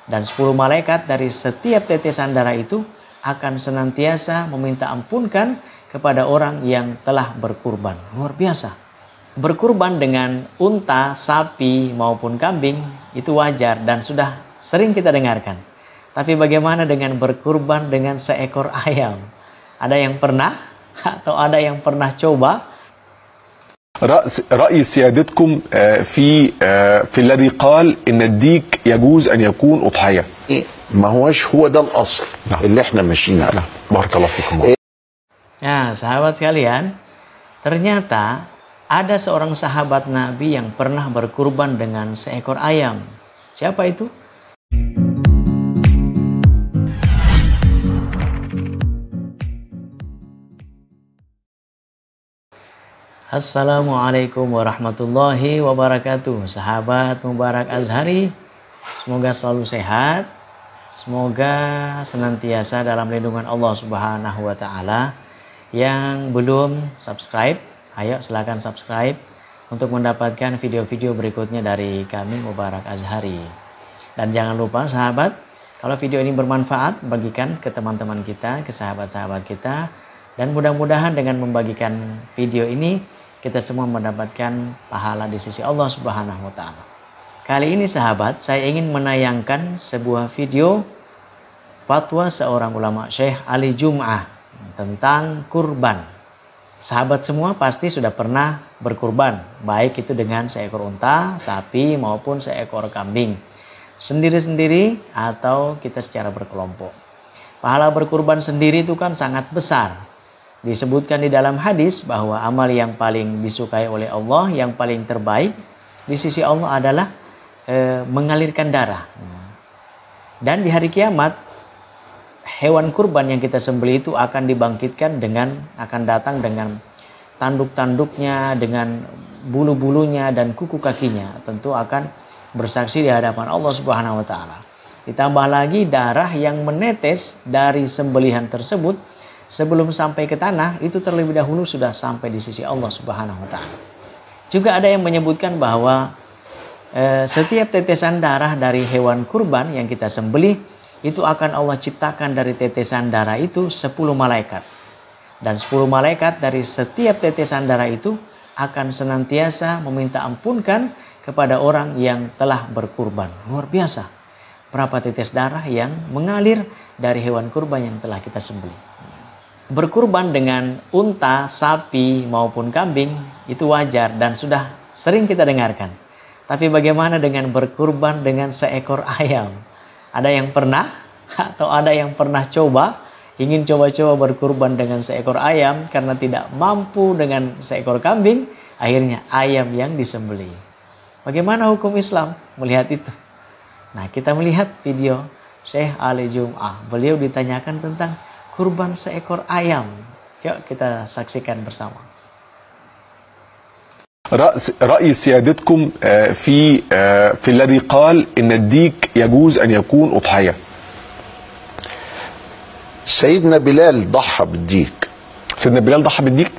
Dan 10 malaikat dari setiap tetesan darah itu akan senantiasa meminta ampunkan kepada orang yang telah berkurban. Luar biasa. Berkurban dengan unta, sapi maupun kambing itu wajar dan sudah sering kita dengarkan. Tapi bagaimana dengan berkurban dengan seekor ayam? Ada yang pernah atau ada yang pernah coba? رأي سيادتكم في الذي قال إن الديك يجوز أن يكون أضحية. ما هوش هو ده الأصل اللي احنا ماشيين عليه. بارك الله فيكم. Nah, sahabat sekalian, ternyata ada seorang sahabat Nabi yang pernah berkurban dengan seekor ayam. Siapa itu? Assalamualaikum warahmatullahi wabarakatuh. Sahabat Mubarak Azhari, semoga selalu sehat, semoga senantiasa dalam lindungan Allah Subhanahu wa taala. Yang belum subscribe, ayo silakan subscribe untuk mendapatkan video-video berikutnya dari kami Mubarak Azhari. Dan jangan lupa sahabat, kalau video ini bermanfaat, bagikan ke teman-teman kita, ke sahabat-sahabat kita, dan mudah-mudahan dengan membagikan video ini kita semua mendapatkan pahala di sisi Allah Subhanahu wa taala. Kali ini sahabat, saya ingin menayangkan sebuah video fatwa seorang ulama Syekh Ali Jum'ah tentang kurban. Sahabat semua pasti sudah pernah berkurban, baik itu dengan seekor unta, sapi maupun seekor kambing, sendiri-sendiri atau kita secara berkelompok. Pahala berkurban sendiri itu kan sangat besar. Disebutkan di dalam hadis bahwa amal yang paling disukai oleh Allah, yang paling terbaik di sisi Allah adalah mengalirkan darah. Dan di hari kiamat, hewan kurban yang kita sembelih itu akan dibangkitkan akan datang dengan tanduk-tanduknya, dengan bulu-bulunya dan kuku kakinya. Tentu akan bersaksi di hadapan Allah Subhanahu wa taala. Ditambah lagi darah yang menetes dari sembelihan tersebut sebelum sampai ke tanah itu terlebih dahulu sudah sampai di sisi Allah Subhanahu wa taala. Juga ada yang menyebutkan bahwa setiap tetesan darah dari hewan kurban yang kita sembelih itu akan Allah ciptakan dari tetesan darah itu 10 malaikat. Dan 10 malaikat dari setiap tetesan darah itu akan senantiasa meminta ampunkan kepada orang yang telah berkurban. Luar biasa. Berapa tetes darah yang mengalir dari hewan kurban yang telah kita sembelih. Berkurban dengan unta, sapi maupun kambing itu wajar dan sudah sering kita dengarkan. Tapi bagaimana dengan berkurban dengan seekor ayam? Ada yang pernah atau ada yang pernah coba, ingin coba-coba berkurban dengan seekor ayam karena tidak mampu dengan seekor kambing, akhirnya ayam yang disembelih. Bagaimana hukum Islam melihat itu? Nah, kita melihat video Syekh Ali Jum'ah. Beliau ditanyakan tentang kurban seekor ayam. Yuk kita saksikan bersama. رأي سيادتكم في الذي قال إن الديك يجوز أن يكون أضحية. سيدنا بلال ضحى بالديك. سيدنا بلال ضحى بالديك؟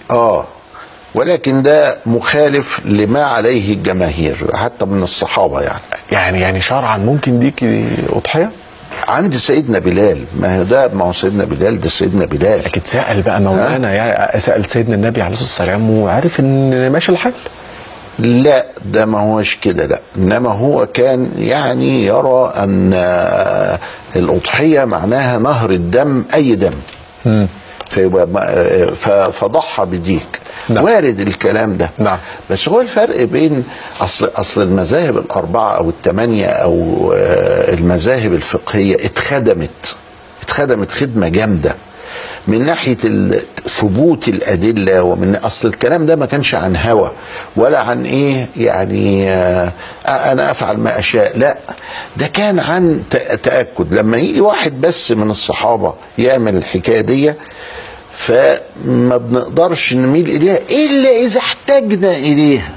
ولكن ده مخالف لما عليه الجماهير حتى من الصحابة يعني شرعا ممكن ديك أضحية؟ عند سيدنا بلال، ما هو سيدنا بلال، ده سيدنا بلال. لكن سأل بقى مولانا سأل سيدنا النبي عليه الصلاة والسلام وعرف ان ماشي الحال. لا ده ما هوش كده، لا، انما هو كان يعني يرى ان الأضحية معناها نهر الدم، اي دم. فضحى بديك. نعم. وارد الكلام ده. نعم. بس هو الفرق بين اصل المذاهب الاربعه او الثمانيه او المذاهب الفقهيه اتخدمت خدمه جامده من ناحيه ثبوت الادله، ومن اصل الكلام ده ما كانش عن هوى ولا عن ايه يعني انا افعل ما اشاء، لا، ده كان عن تاكد. لما يجي واحد بس من الصحابه يعمل الحكايه دي فما بنقدرش نميل إليها إلا إذا احتاجنا إليها،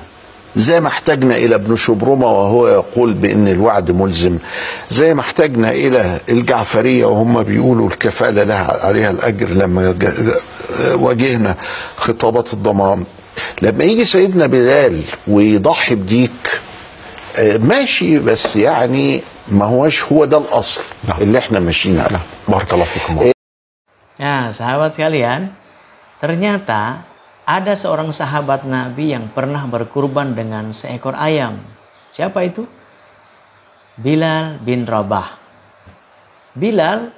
زي ما احتاجنا إلى ابن شبرمة وهو يقول بأن الوعد ملزم، زي ما احتاجنا إلى الجعفرية وهم بيقولوا الكفالة لها عليها الأجر لما واجهنا خطابات الضمان. لما يجي سيدنا بلال ويضحي بديك ماشي، بس يعني ما هوش هو ده الاصل اللي احنا ماشيين عليه. بارك الله فيكم. Nah, sahabat sekalian, ternyata ada seorang sahabat Nabi yang pernah berkurban dengan seekor ayam. Siapa itu? Bilal bin Rabah. Bilal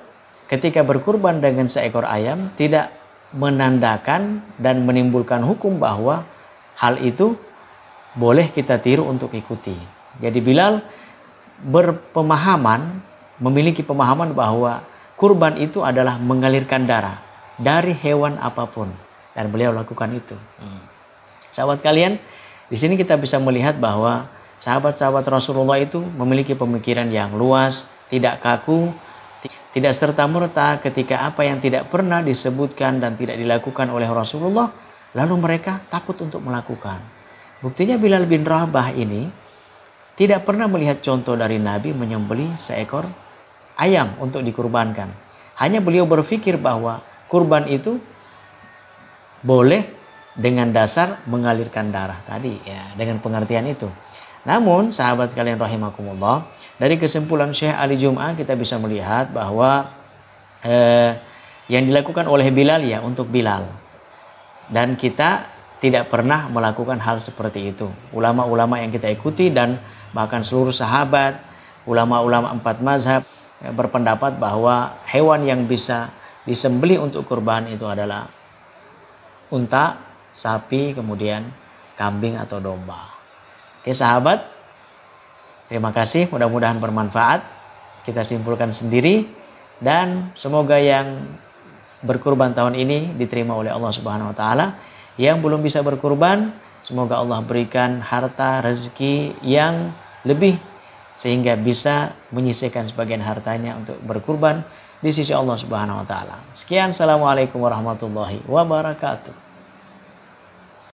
ketika berkurban dengan seekor ayam tidak menandakan dan menimbulkan hukum bahwa hal itu boleh kita tiru untuk ikuti. Jadi Bilal memiliki pemahaman bahwa kurban itu adalah mengalirkan darah dari hewan apapun, dan beliau lakukan itu. Sahabat kalian, di sini kita bisa melihat bahwa sahabat-sahabat Rasulullah itu memiliki pemikiran yang luas, tidak kaku, tidak serta-merta ketika apa yang tidak pernah disebutkan dan tidak dilakukan oleh Rasulullah, lalu mereka takut untuk melakukan. Buktinya Bilal bin Rabah ini tidak pernah melihat contoh dari Nabi menyembelih seekor ayam untuk dikurbankan. Hanya beliau berpikir bahwa kurban itu boleh dengan dasar mengalirkan darah tadi, ya, dengan pengertian itu. Namun sahabat sekalian rahimakumullah, dari kesimpulan Syekh Ali Jum'ah kita bisa melihat bahwa yang dilakukan oleh Bilal ya untuk Bilal, dan kita tidak pernah melakukan hal seperti itu. Ulama-ulama yang kita ikuti dan bahkan seluruh sahabat, ulama-ulama 4 mazhab berpendapat bahwa hewan yang bisa disembelih untuk kurban itu adalah unta, sapi, kemudian kambing atau domba. Oke sahabat, terima kasih, mudah-mudahan bermanfaat. Kita simpulkan sendiri, dan semoga yang berkurban tahun ini diterima oleh Allah Subhanahu wa taala. Yang belum bisa berkurban, semoga Allah berikan harta rezeki yang lebih sehingga bisa menyisihkan sebagian hartanya untuk berkurban di sisi Allah Subhanahu wa taala. Sekian, assalamualaikum warahmatullahi wabarakatuh.